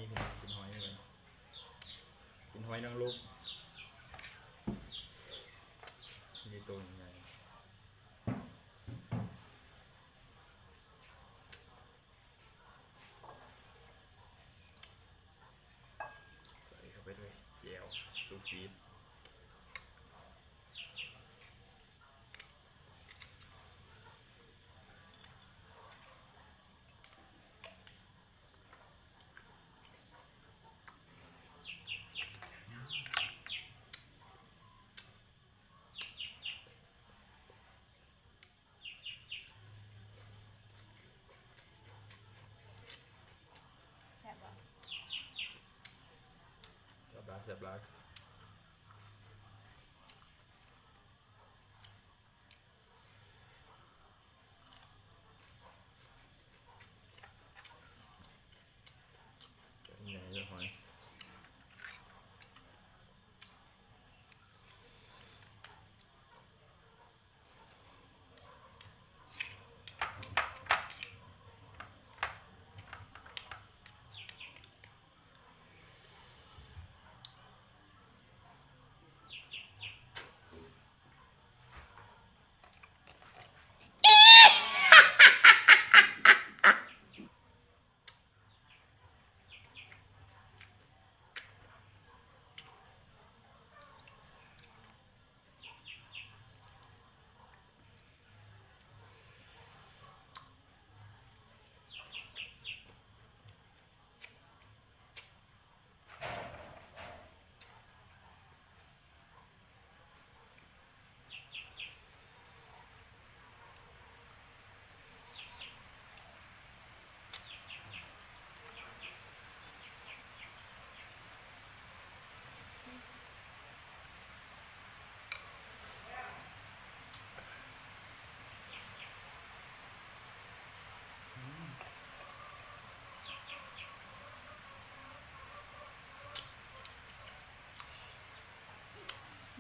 กินหอยเลยกินหอยนางรมนี่ตัวใหญ่ใส่เข้าไปด้วยแจ่วซูฟีดเรียบร้อยใหญ่เลยหอย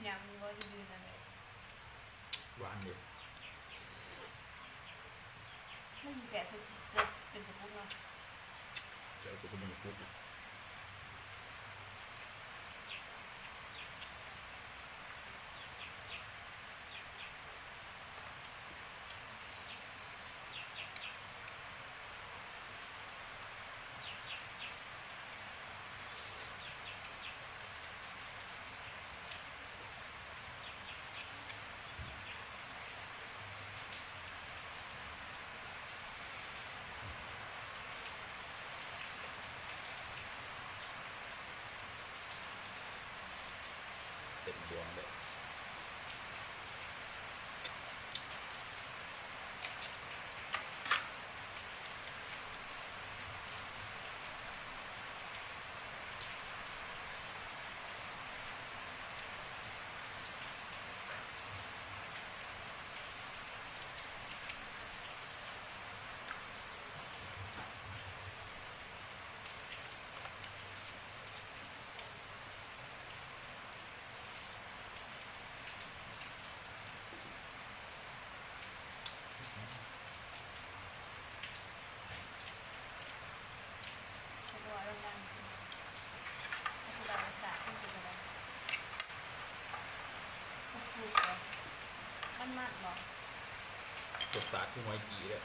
ยังมีว่ายืนอะไรหวานเด็ดไม่มีแสบเป็นกระปุกเนาะเจ้าตัวมันพุกเต็มดวงเลยตัวเราดังเราสาขึ้นไปเลยถูกเลยมันมากบอกรสชาติที่หอยกีเลย